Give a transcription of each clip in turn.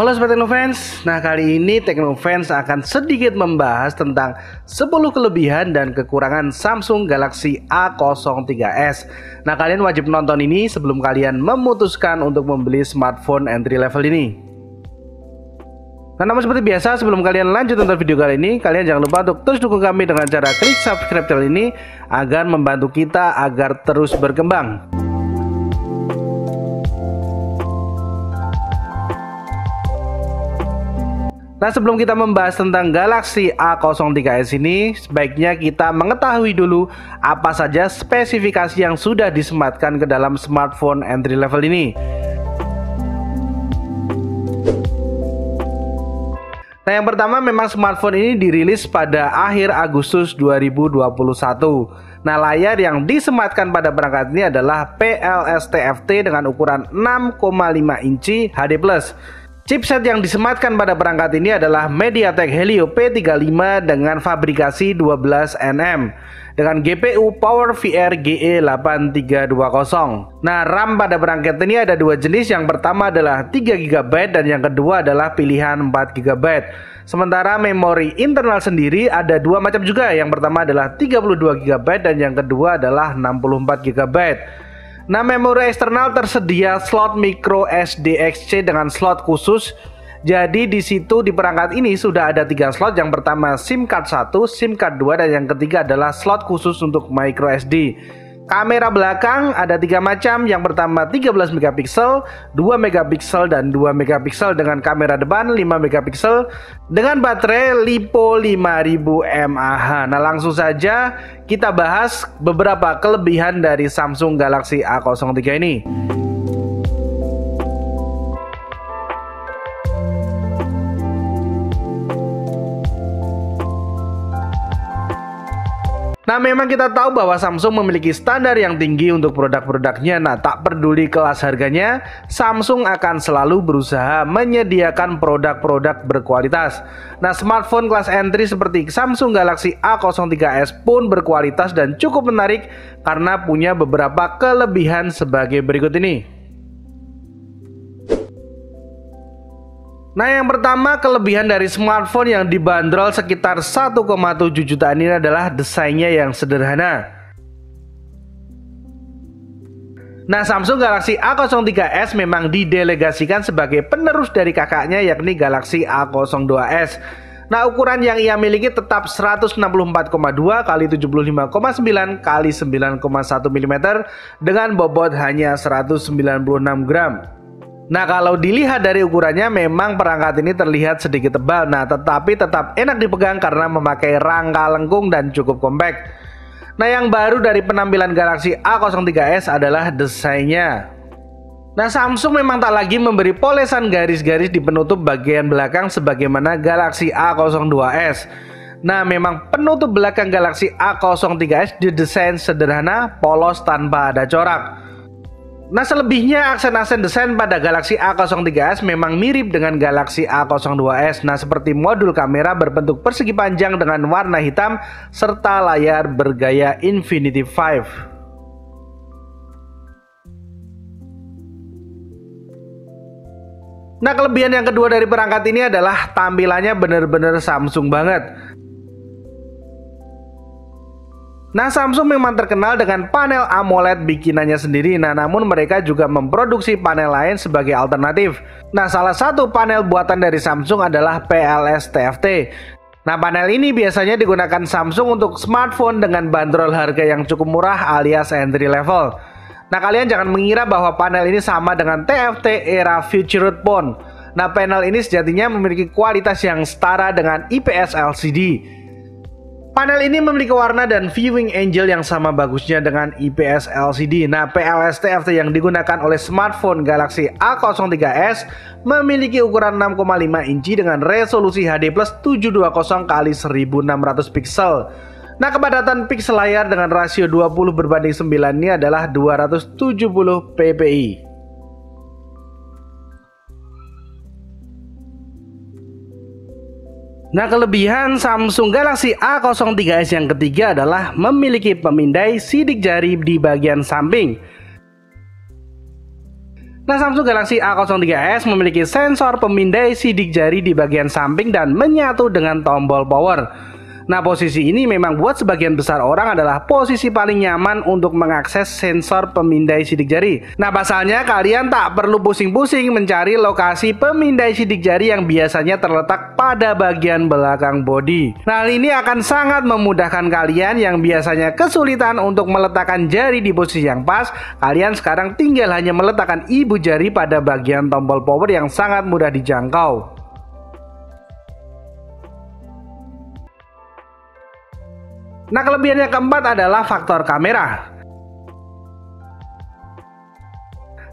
Halo Sobat Teknofans, nah kali ini Teknofans akan sedikit membahas tentang 10 kelebihan dan kekurangan Samsung Galaxy A03s. Nah kalian wajib nonton ini sebelum kalian memutuskan untuk membeli smartphone entry level ini. Nah namun seperti biasa, sebelum kalian lanjut nonton video kali ini, kalian jangan lupa untuk terus dukung kami dengan cara klik subscribe channel ini agar membantu kita agar terus berkembang. Nah sebelum kita membahas tentang Galaxy A03s ini, sebaiknya kita mengetahui dulu apa saja spesifikasi yang sudah disematkan ke dalam smartphone entry level ini. Nah yang pertama, memang smartphone ini dirilis pada akhir Agustus 2021. Nah layar yang disematkan pada perangkat ini adalah PLS TFT dengan ukuran 6,5 inci HD+. Chipset yang disematkan pada perangkat ini adalah MediaTek Helio P35 dengan fabrikasi 12nm dengan GPU PowerVR GE8320. Nah, RAM pada perangkat ini ada dua jenis. Yang pertama adalah 3GB dan yang kedua adalah pilihan 4GB. Sementara memori internal sendiri ada dua macam juga. Yang pertama adalah 32GB dan yang kedua adalah 64GB. Nah, memori eksternal tersedia slot micro SDXC dengan slot khusus. Jadi di situ di perangkat ini sudah ada 3 slot. Yang pertama SIM card 1, SIM card 2 dan yang ketiga adalah slot khusus untuk micro SD. Kamera belakang ada 3 macam. Yang pertama 13 megapiksel, 2 megapiksel dan 2 megapiksel dengan kamera depan 5 megapiksel dengan baterai LiPo 5000 mAh. Nah, langsung saja kita bahas beberapa kelebihan dari Samsung Galaxy A03 ini. Nah memang kita tahu bahwa Samsung memiliki standar yang tinggi untuk produk-produknya. Nah tak peduli kelas harganya, Samsung akan selalu berusaha menyediakan produk-produk berkualitas. Nah smartphone kelas entry seperti Samsung Galaxy A03s pun berkualitas dan cukup menarik karena punya beberapa kelebihan sebagai berikut ini. Nah yang pertama, kelebihan dari smartphone yang dibanderol sekitar 1,7 jutaan ini adalah desainnya yang sederhana. Nah Samsung Galaxy A03s memang didelegasikan sebagai penerus dari kakaknya yakni Galaxy A02s. Nah ukuran yang ia miliki tetap 164,2 x 75,9 x 9,1 mm dengan bobot hanya 196 gram. Nah kalau dilihat dari ukurannya memang perangkat ini terlihat sedikit tebal. Nah tetapi tetap enak dipegang karena memakai rangka lengkung dan cukup kompak. Nah yang baru dari penampilan Galaxy A03s adalah desainnya. Nah Samsung memang tak lagi memberi polesan garis-garis di penutup bagian belakang sebagaimana Galaxy A02s. Nah memang penutup belakang Galaxy A03s didesain sederhana, polos tanpa ada corak. Nah selebihnya aksen-aksen desain pada Galaxy A03s memang mirip dengan Galaxy A02s. Nah seperti modul kamera berbentuk persegi panjang dengan warna hitam serta layar bergaya Infinity 5. Nah kelebihan yang kedua dari perangkat ini adalah tampilannya benar-benar Samsung banget. Nah Samsung memang terkenal dengan panel AMOLED bikinannya sendiri. Nah namun mereka juga memproduksi panel lain sebagai alternatif. Nah salah satu panel buatan dari Samsung adalah PLS TFT. Nah panel ini biasanya digunakan Samsung untuk smartphone dengan bandrol harga yang cukup murah alias entry level. Nah kalian jangan mengira bahwa panel ini sama dengan TFT era Featured Phone. Nah panel ini sejatinya memiliki kualitas yang setara dengan IPS LCD. Panel ini memiliki warna dan viewing angle yang sama bagusnya dengan IPS LCD. Nah, PLS TFT yang digunakan oleh smartphone Galaxy A03s memiliki ukuran 6,5 inci dengan resolusi HD+ 720 x 1600 piksel. Nah, kepadatan piksel layar dengan rasio 20:9 ini adalah 270 ppi. Nah kelebihan Samsung Galaxy A03s yang ketiga adalah memiliki pemindai sidik jari di bagian samping. Nah, Samsung Galaxy A03s memiliki sensor pemindai sidik jari di bagian samping dan menyatu dengan tombol power. Nah, posisi ini memang buat sebagian besar orang adalah posisi paling nyaman untuk mengakses sensor pemindai sidik jari. Nah, pasalnya kalian tak perlu pusing-pusing mencari lokasi pemindai sidik jari yang biasanya terletak pada bagian belakang bodi. Nah, hal ini akan sangat memudahkan kalian yang biasanya kesulitan untuk meletakkan jari di posisi yang pas. Kalian sekarang tinggal hanya meletakkan ibu jari pada bagian tombol power yang sangat mudah dijangkau. Nah, kelebihan yang keempat adalah faktor kamera.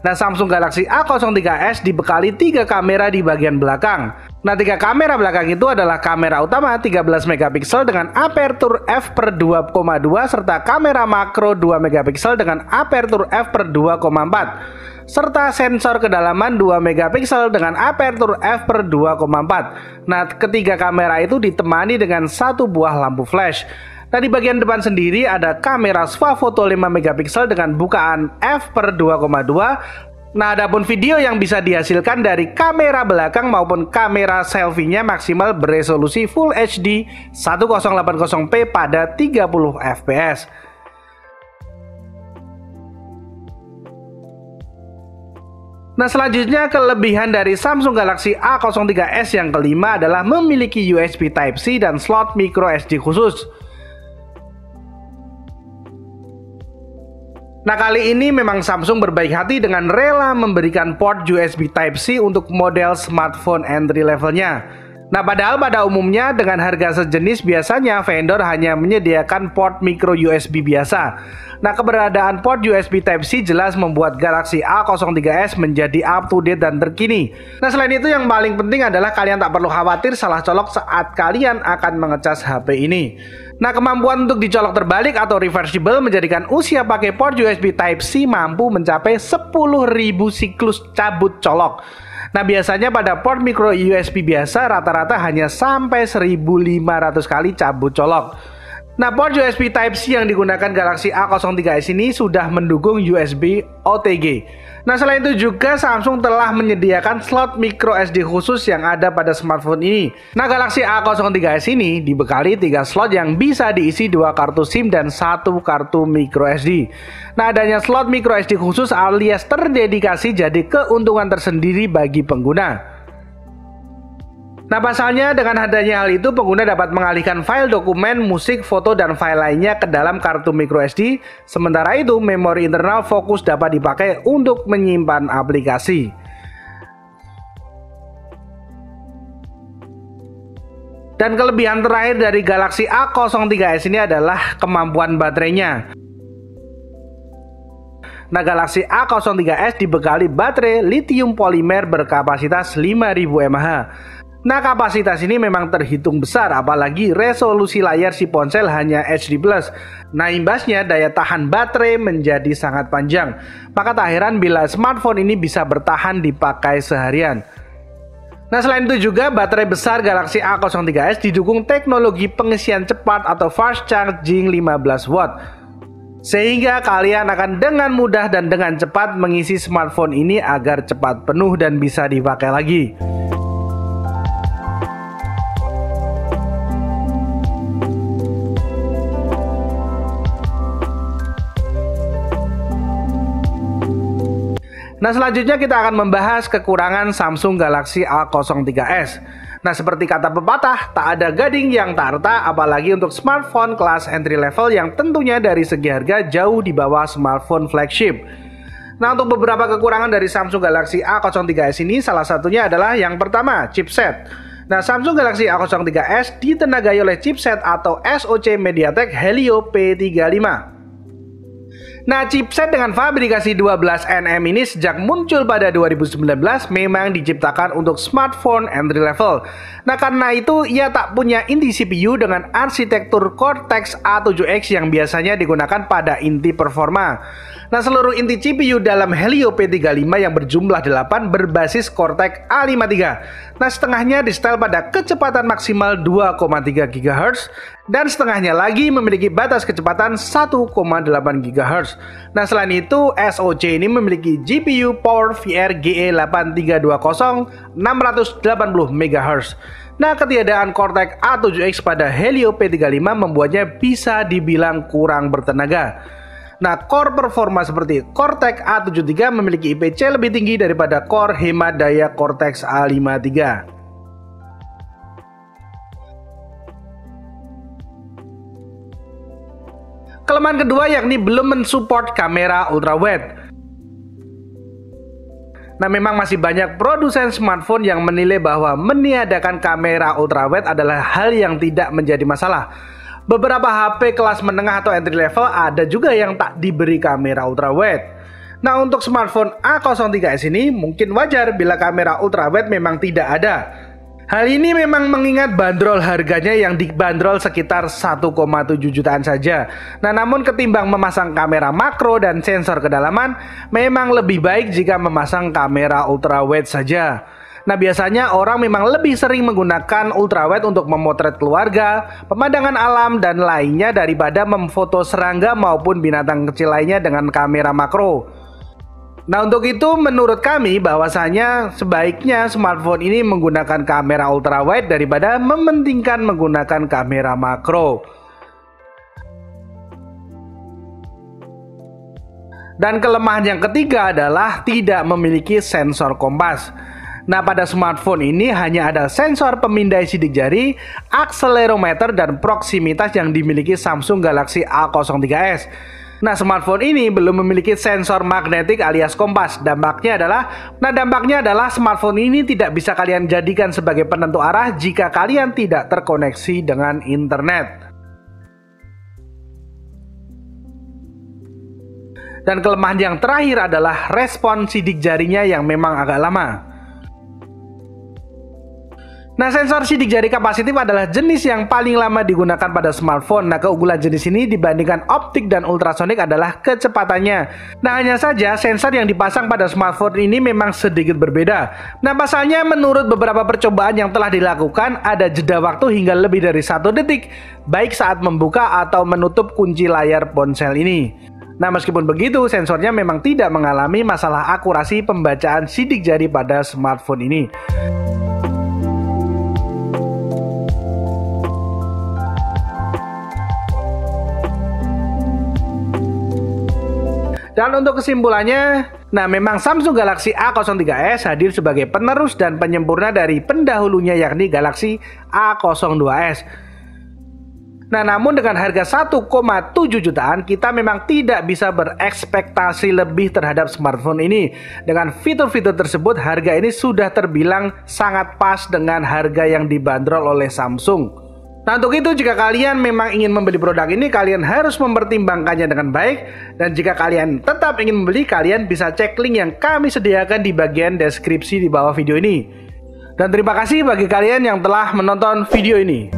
Nah, Samsung Galaxy A03s dibekali 3 kamera di bagian belakang. Nah, 3 kamera belakang itu adalah kamera utama 13 megapiksel dengan aperture f/2,2 serta kamera makro 2 megapiksel dengan aperture f/2,4 serta sensor kedalaman 2 megapiksel dengan aperture f/2,4. Nah, ketiga kamera itu ditemani dengan satu buah lampu flash. Nah, di bagian depan sendiri ada kamera swafoto 5 megapiksel dengan bukaan f/2,2. Nah, adapun video yang bisa dihasilkan dari kamera belakang maupun kamera selfie-nya maksimal beresolusi Full HD 1080p pada 30 fps. Nah, selanjutnya kelebihan dari Samsung Galaxy A03s yang kelima adalah memiliki USB Type-C dan slot micro SD khusus. Nah, kali ini memang Samsung berbaik hati dengan rela memberikan port USB Type-C untuk model smartphone entry levelnya. Nah, padahal pada umumnya dengan harga sejenis biasanya vendor hanya menyediakan port micro USB biasa. Nah, keberadaan port USB Type-C jelas membuat Galaxy A03s menjadi up to date dan terkini. Nah, selain itu yang paling penting adalah kalian tak perlu khawatir salah colok saat kalian akan mengecas HP ini. Nah, kemampuan untuk dicolok terbalik atau reversible menjadikan usia pakai port USB Type-C mampu mencapai 10.000 siklus cabut colok. Nah, biasanya pada port micro USB biasa rata-rata hanya sampai 1.500 kali cabut colok. Nah, port USB Type-C yang digunakan Galaxy A03s ini sudah mendukung USB OTG. Nah, selain itu juga Samsung telah menyediakan slot micro SD khusus yang ada pada smartphone ini. Nah, Galaxy A03s ini dibekali 3 slot yang bisa diisi 2 kartu SIM dan 1 kartu micro SD. Nah, adanya slot micro SD khusus alias terdedikasi jadi keuntungan tersendiri bagi pengguna. Nah, pasalnya dengan adanya hal itu pengguna dapat mengalihkan file dokumen, musik, foto, dan file lainnya ke dalam kartu microSD. Sementara itu memori internal fokus dapat dipakai untuk menyimpan aplikasi. Dan kelebihan terakhir dari Galaxy A03s ini adalah kemampuan baterainya. Nah, Galaxy A03s dibekali baterai lithium polimer berkapasitas 5000 mAh. Nah, kapasitas ini memang terhitung besar, apalagi resolusi layar si ponsel hanya HD+. Nah, imbasnya daya tahan baterai menjadi sangat panjang. Maka tak heran bila smartphone ini bisa bertahan dipakai seharian. Nah, selain itu juga baterai besar Galaxy A03s didukung teknologi pengisian cepat atau fast charging 15 watt. Sehingga kalian akan dengan mudah dan dengan cepat mengisi smartphone ini agar cepat penuh dan bisa dipakai lagi. Nah, selanjutnya kita akan membahas kekurangan Samsung Galaxy A03s. Nah, seperti kata pepatah, tak ada gading yang tak retak, apalagi untuk smartphone kelas entry level yang tentunya dari segi harga jauh di bawah smartphone flagship. Nah, untuk beberapa kekurangan dari Samsung Galaxy A03s ini, salah satunya adalah yang pertama, chipset. Nah, Samsung Galaxy A03s ditenagai oleh chipset atau SoC MediaTek Helio P35. Nah, chipset dengan fabrikasi 12nm ini sejak muncul pada 2019 memang diciptakan untuk smartphone entry level. Nah, karena itu ia tak punya inti CPU dengan arsitektur Cortex A7X yang biasanya digunakan pada inti performa. Nah, seluruh inti CPU dalam Helio P35 yang berjumlah 8 berbasis Cortex A53. Nah, setengahnya disetel pada kecepatan maksimal 2,3 GHz dan setengahnya lagi memiliki batas kecepatan 1,8 GHz. MHz. Nah, selain itu SoC ini memiliki GPU PowerVR GE8320 680 MHz. Nah, ketiadaan Cortex A7X pada Helio P35 membuatnya bisa dibilang kurang bertenaga. Nah, core performa seperti Cortex A73 memiliki IPC lebih tinggi daripada core hemat daya Cortex A53. Kelemahan kedua yakni belum mensupport kamera ultrawide. Nah, memang masih banyak produsen smartphone yang menilai bahwa meniadakan kamera ultrawide adalah hal yang tidak menjadi masalah. Beberapa HP kelas menengah atau entry level ada juga yang tak diberi kamera ultrawide. Nah, untuk smartphone A03s ini mungkin wajar bila kamera ultrawide memang tidak ada. Hal ini memang mengingat bandrol harganya yang dibanderol sekitar 1,7 jutaan saja. Nah, namun ketimbang memasang kamera makro dan sensor kedalaman, memang lebih baik jika memasang kamera ultrawide saja. Nah, biasanya orang memang lebih sering menggunakan ultrawide untuk memotret keluarga, pemandangan alam, dan lainnya daripada memfoto serangga maupun binatang kecil lainnya dengan kamera makro. Nah, untuk itu menurut kami bahwasanya sebaiknya smartphone ini menggunakan kamera ultrawide daripada mementingkan menggunakan kamera makro. Dan kelemahan yang ketiga adalah tidak memiliki sensor kompas. Nah, pada smartphone ini hanya ada sensor pemindai sidik jari, akselerometer, dan proksimitas yang dimiliki Samsung Galaxy A03s. Nah, smartphone ini belum memiliki sensor magnetik alias kompas. Dampaknya adalah smartphone ini tidak bisa kalian jadikan sebagai penentu arah jika kalian tidak terkoneksi dengan internet. Dan kelemahan yang terakhir adalah respon sidik jarinya yang memang agak lama. Nah, sensor sidik jari kapasitif adalah jenis yang paling lama digunakan pada smartphone. Nah, keunggulan jenis ini dibandingkan optik dan ultrasonik adalah kecepatannya. Nah, hanya saja sensor yang dipasang pada smartphone ini memang sedikit berbeda. Nah, pasalnya menurut beberapa percobaan yang telah dilakukan, ada jeda waktu hingga lebih dari 1 detik, baik saat membuka atau menutup kunci layar ponsel ini. Nah, meskipun begitu, sensornya memang tidak mengalami masalah akurasi pembacaan sidik jari pada smartphone ini. Dan untuk kesimpulannya, nah memang Samsung Galaxy A03s hadir sebagai penerus dan penyempurna dari pendahulunya yakni Galaxy A02s. Nah, namun dengan harga 1,7 jutaan, kita memang tidak bisa berekspektasi lebih terhadap smartphone ini. Dengan fitur-fitur tersebut, harga ini sudah terbilang sangat pas dengan harga yang dibanderol oleh Samsung. Nah, untuk itu jika kalian memang ingin membeli produk ini, kalian harus mempertimbangkannya dengan baik. Dan jika kalian tetap ingin membeli, kalian bisa cek link yang kami sediakan di bagian deskripsi di bawah video ini. Dan terima kasih bagi kalian yang telah menonton video ini.